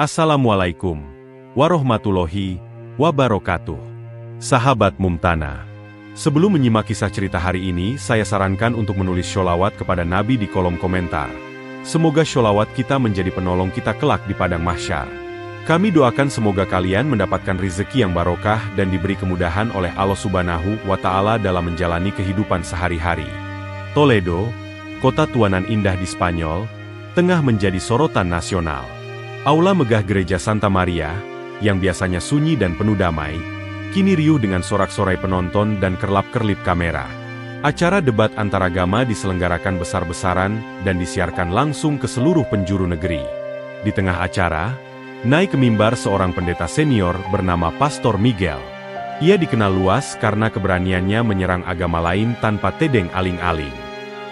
Assalamualaikum warahmatullahi wabarakatuh. Sahabat Mumtana, sebelum menyimak kisah cerita hari ini, saya sarankan untuk menulis sholawat kepada Nabi di kolom komentar. Semoga sholawat kita menjadi penolong kita kelak di padang mahsyar. Kami doakan semoga kalian mendapatkan rezeki yang barokah dan diberi kemudahan oleh Allah Subhanahu wa Ta'ala dalam menjalani kehidupan sehari-hari. Toledo, kota tuanan indah di Spanyol, tengah menjadi sorotan nasional. Aula megah gereja Santa Maria, yang biasanya sunyi dan penuh damai, kini riuh dengan sorak-sorai penonton dan kerlap-kerlip kamera. Acara debat antaragama diselenggarakan besar-besaran dan disiarkan langsung ke seluruh penjuru negeri. Di tengah acara, naik ke mimbar seorang pendeta senior bernama Pastor Miguel. Ia dikenal luas karena keberaniannya menyerang agama lain tanpa tedeng aling-aling.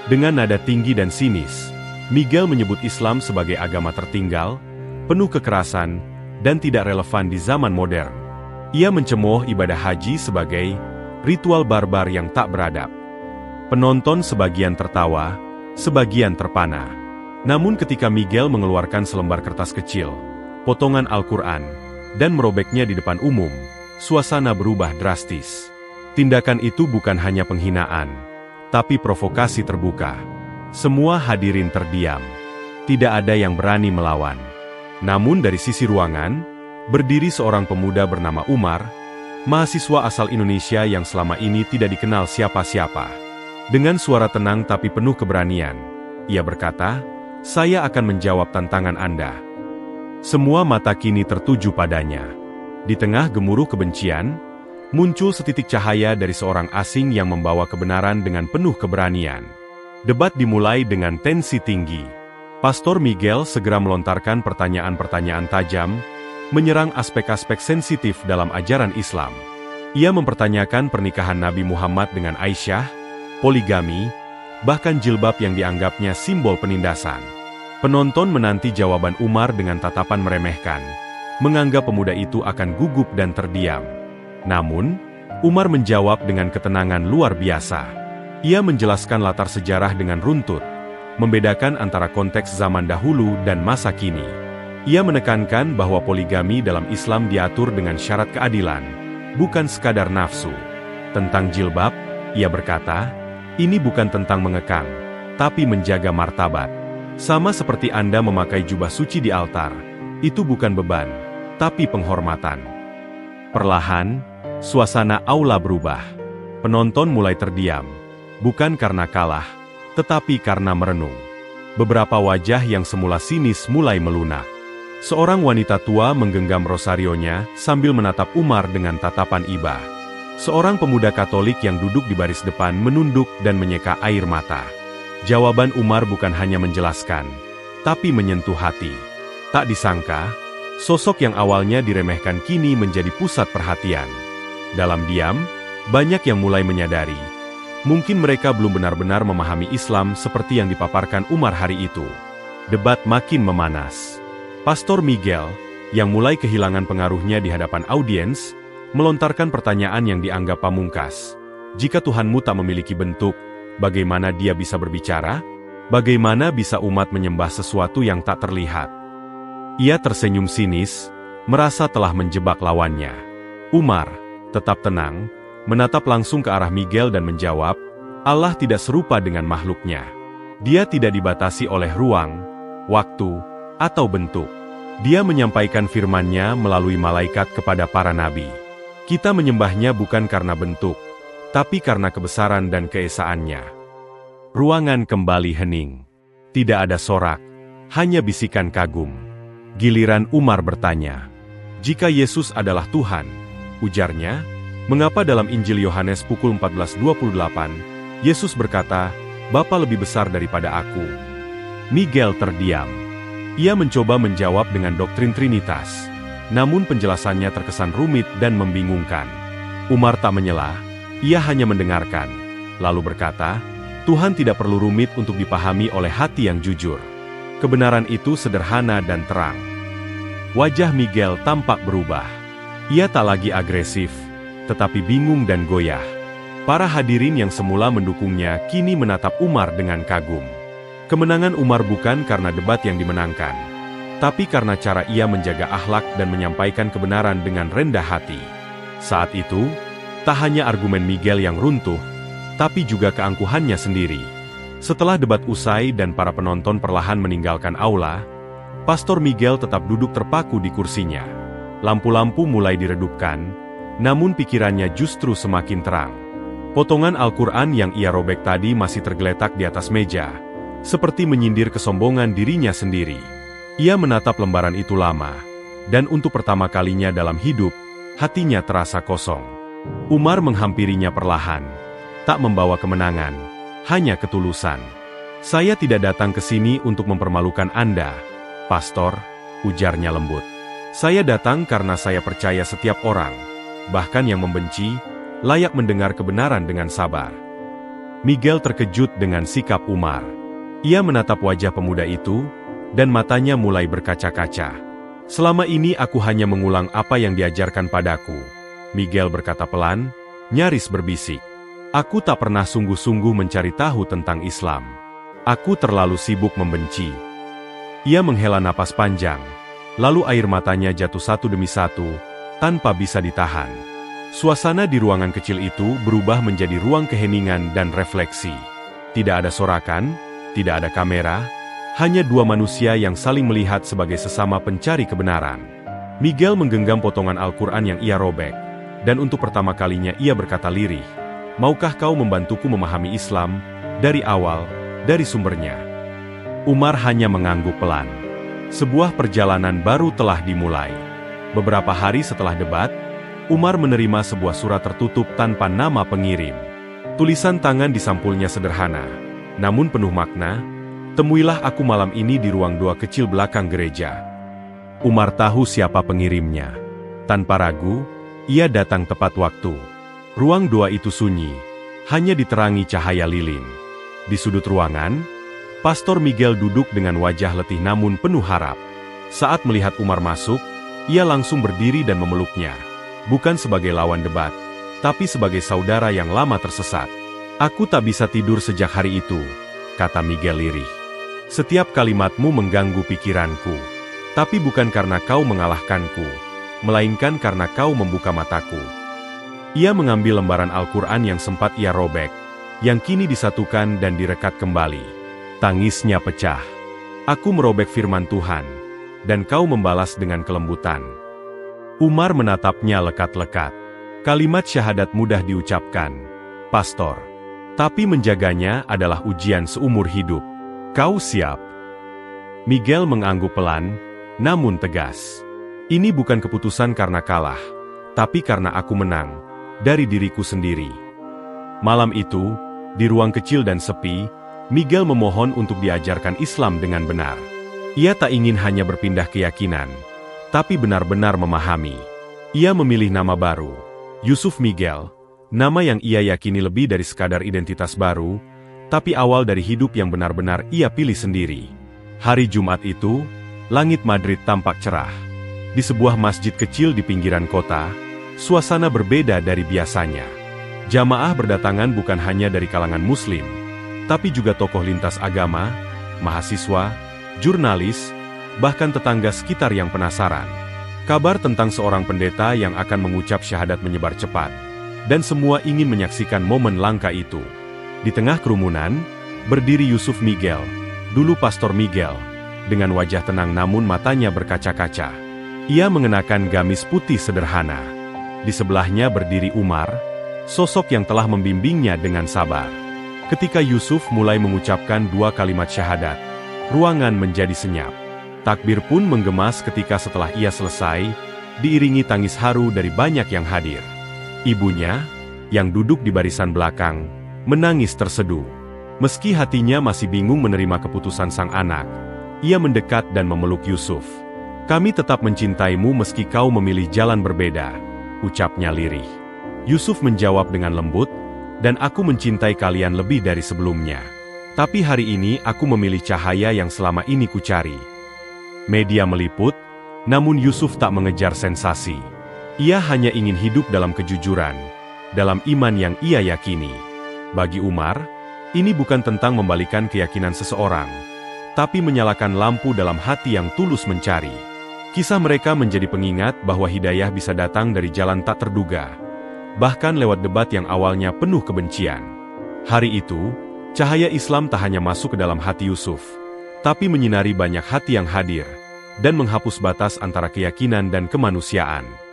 Dengan nada tinggi dan sinis, Miguel menyebut Islam sebagai agama tertinggal, penuh kekerasan, dan tidak relevan di zaman modern. Ia mencemooh ibadah haji sebagai ritual barbar yang tak beradab. Penonton sebagian tertawa, sebagian terpana. Namun ketika Miguel mengeluarkan selembar kertas kecil, potongan Al-Quran, dan merobeknya di depan umum, suasana berubah drastis. Tindakan itu bukan hanya penghinaan, tapi provokasi terbuka. Semua hadirin terdiam. Tidak ada yang berani melawan. Namun dari sisi ruangan, berdiri seorang pemuda bernama Umar, mahasiswa asal Indonesia yang selama ini tidak dikenal siapa-siapa. Dengan suara tenang tapi penuh keberanian, ia berkata, "Saya akan menjawab tantangan Anda." Semua mata kini tertuju padanya. Di tengah gemuruh kebencian, muncul setitik cahaya dari seorang asing yang membawa kebenaran dengan penuh keberanian. Debat dimulai dengan tensi tinggi. Pastor Miguel segera melontarkan pertanyaan-pertanyaan tajam, menyerang aspek-aspek sensitif dalam ajaran Islam. Ia mempertanyakan pernikahan Nabi Muhammad dengan Aisyah, poligami, bahkan jilbab yang dianggapnya simbol penindasan. Penonton menanti jawaban Umar dengan tatapan meremehkan, menganggap pemuda itu akan gugup dan terdiam. Namun, Umar menjawab dengan ketenangan luar biasa. Ia menjelaskan latar sejarah dengan runtut, membedakan antara konteks zaman dahulu dan masa kini. Ia menekankan bahwa poligami dalam Islam diatur dengan syarat keadilan, bukan sekadar nafsu. Tentang jilbab, ia berkata, "Ini bukan tentang mengekang, tapi menjaga martabat. Sama seperti Anda memakai jubah suci di altar, itu bukan beban, tapi penghormatan." Perlahan, suasana aula berubah. Penonton mulai terdiam, bukan karena kalah, tetapi karena merenung. Beberapa wajah yang semula sinis mulai melunak. Seorang wanita tua menggenggam rosarionya sambil menatap Umar dengan tatapan iba. Seorang pemuda Katolik yang duduk di baris depan menunduk dan menyeka air mata. Jawaban Umar bukan hanya menjelaskan, tapi menyentuh hati. Tak disangka, sosok yang awalnya diremehkan kini menjadi pusat perhatian. Dalam diam, banyak yang mulai menyadari, mungkin mereka belum benar-benar memahami Islam seperti yang dipaparkan Umar hari itu. Debat makin memanas. Pastor Miguel, yang mulai kehilangan pengaruhnya di hadapan audiens, melontarkan pertanyaan yang dianggap pamungkas. Jika Tuhanmu tak memiliki bentuk, bagaimana Dia bisa berbicara? Bagaimana bisa umat menyembah sesuatu yang tak terlihat? Ia tersenyum sinis, merasa telah menjebak lawannya. Umar, tetap tenang, menatap langsung ke arah Miguel dan menjawab, "Allah tidak serupa dengan makhluknya. Dia tidak dibatasi oleh ruang, waktu, atau bentuk. Dia menyampaikan firman-Nya melalui malaikat kepada para nabi. Kita menyembahnya bukan karena bentuk, tapi karena kebesaran dan keesaannya." Ruangan kembali hening. Tidak ada sorak, hanya bisikan kagum. Giliran Umar bertanya, "Jika Yesus adalah Tuhan," ujarnya, "mengapa dalam Injil Yohanes pukul 14.28, Yesus berkata, 'Bapa lebih besar daripada aku'?" Miguel terdiam. Ia mencoba menjawab dengan doktrin Trinitas, namun penjelasannya terkesan rumit dan membingungkan. Umar tak menyela, ia hanya mendengarkan, lalu berkata, "Tuhan tidak perlu rumit untuk dipahami oleh hati yang jujur. Kebenaran itu sederhana dan terang." Wajah Miguel tampak berubah. Ia tak lagi agresif, tetapi bingung dan goyah. Para hadirin yang semula mendukungnya kini menatap Umar dengan kagum. Kemenangan Umar bukan karena debat yang dimenangkan, tapi karena cara ia menjaga akhlak dan menyampaikan kebenaran dengan rendah hati. Saat itu, tak hanya argumen Miguel yang runtuh, tapi juga keangkuhannya sendiri. Setelah debat usai dan para penonton perlahan meninggalkan aula, Pastor Miguel tetap duduk terpaku di kursinya. Lampu-lampu mulai diredupkan, namun pikirannya justru semakin terang. Potongan Al-Quran yang ia robek tadi masih tergeletak di atas meja, seperti menyindir kesombongan dirinya sendiri. Ia menatap lembaran itu lama, dan untuk pertama kalinya dalam hidup, hatinya terasa kosong. Umar menghampirinya perlahan, tak membawa kemenangan, hanya ketulusan. "Saya tidak datang ke sini untuk mempermalukan Anda, Pastor," ujarnya lembut. "Saya datang karena saya percaya setiap orang, bahkan yang membenci, layak mendengar kebenaran dengan sabar." Miguel terkejut dengan sikap Umar. Ia menatap wajah pemuda itu, dan matanya mulai berkaca-kaca. "Selama ini aku hanya mengulang apa yang diajarkan padaku," Miguel berkata pelan, nyaris berbisik. "Aku tak pernah sungguh-sungguh mencari tahu tentang Islam. Aku terlalu sibuk membenci." Ia menghela napas panjang, lalu air matanya jatuh satu demi satu, tanpa bisa ditahan. Suasana di ruangan kecil itu berubah menjadi ruang keheningan dan refleksi. Tidak ada sorakan, tidak ada kamera, hanya dua manusia yang saling melihat sebagai sesama pencari kebenaran. Miguel menggenggam potongan Al-Quran yang ia robek, dan untuk pertama kalinya ia berkata lirih, "Maukah kau membantuku memahami Islam, dari awal, dari sumbernya?" Umar hanya mengangguk pelan. Sebuah perjalanan baru telah dimulai. Beberapa hari setelah debat, Umar menerima sebuah surat tertutup tanpa nama pengirim. Tulisan tangan di sampulnya sederhana, namun penuh makna. "Temuilah aku malam ini di ruang doa kecil belakang gereja." Umar tahu siapa pengirimnya. Tanpa ragu, ia datang tepat waktu. Ruang doa itu sunyi, hanya diterangi cahaya lilin. Di sudut ruangan, Pastor Miguel duduk dengan wajah letih namun penuh harap. Saat melihat Umar masuk, ia langsung berdiri dan memeluknya. Bukan sebagai lawan debat, tapi sebagai saudara yang lama tersesat. "Aku tak bisa tidur sejak hari itu," kata Miguel lirih. "Setiap kalimatmu mengganggu pikiranku. Tapi bukan karena kau mengalahkanku, melainkan karena kau membuka mataku." Ia mengambil lembaran Al-Quran yang sempat ia robek, yang kini disatukan dan direkat kembali. Tangisnya pecah. "Aku merobek firman Tuhan, dan kau membalas dengan kelembutan." Umar menatapnya lekat-lekat. Kalimat syahadat mudah diucapkan, Pastor. Tapi menjaganya adalah ujian seumur hidup. Kau siap? Miguel mengangguk pelan, namun tegas. "Ini bukan keputusan karena kalah, tapi karena aku menang, dari diriku sendiri." Malam itu, di ruang kecil dan sepi, Miguel memohon untuk diajarkan Islam dengan benar. Ia tak ingin hanya berpindah keyakinan, tapi benar-benar memahami. Ia memilih nama baru, Yusuf Miguel, nama yang ia yakini lebih dari sekadar identitas baru, tapi awal dari hidup yang benar-benar ia pilih sendiri. Hari Jumat itu, langit Madrid tampak cerah. Di sebuah masjid kecil di pinggiran kota, suasana berbeda dari biasanya. Jamaah berdatangan bukan hanya dari kalangan Muslim, tapi juga tokoh lintas agama, mahasiswa, jurnalis, bahkan tetangga sekitar yang penasaran. Kabar tentang seorang pendeta yang akan mengucap syahadat menyebar cepat, dan semua ingin menyaksikan momen langka itu. Di tengah kerumunan, berdiri Yusuf Miguel, dulu Pastor Miguel, dengan wajah tenang namun matanya berkaca-kaca. Ia mengenakan gamis putih sederhana. Di sebelahnya berdiri Umar, sosok yang telah membimbingnya dengan sabar. Ketika Yusuf mulai mengucapkan dua kalimat syahadat, ruangan menjadi senyap. Takbir pun menggemas ketika setelah ia selesai, diiringi tangis haru dari banyak yang hadir. Ibunya, yang duduk di barisan belakang, menangis terseduh. Meski hatinya masih bingung menerima keputusan sang anak, ia mendekat dan memeluk Yusuf. "Kami tetap mencintaimu meski kau memilih jalan berbeda," ucapnya lirih. Yusuf menjawab dengan lembut, "Dan aku mencintai kalian lebih dari sebelumnya. Tapi hari ini aku memilih cahaya yang selama ini kucari." Media meliput, namun Yusuf tak mengejar sensasi. Ia hanya ingin hidup dalam kejujuran, dalam iman yang ia yakini. Bagi Umar, ini bukan tentang membalikan keyakinan seseorang, tapi menyalakan lampu dalam hati yang tulus mencari. Kisah mereka menjadi pengingat bahwa hidayah bisa datang dari jalan tak terduga, bahkan lewat debat yang awalnya penuh kebencian. Hari itu, cahaya Islam tak hanya masuk ke dalam hati Yusuf, tapi menyinari banyak hati yang hadir, dan menghapus batas antara keyakinan dan kemanusiaan.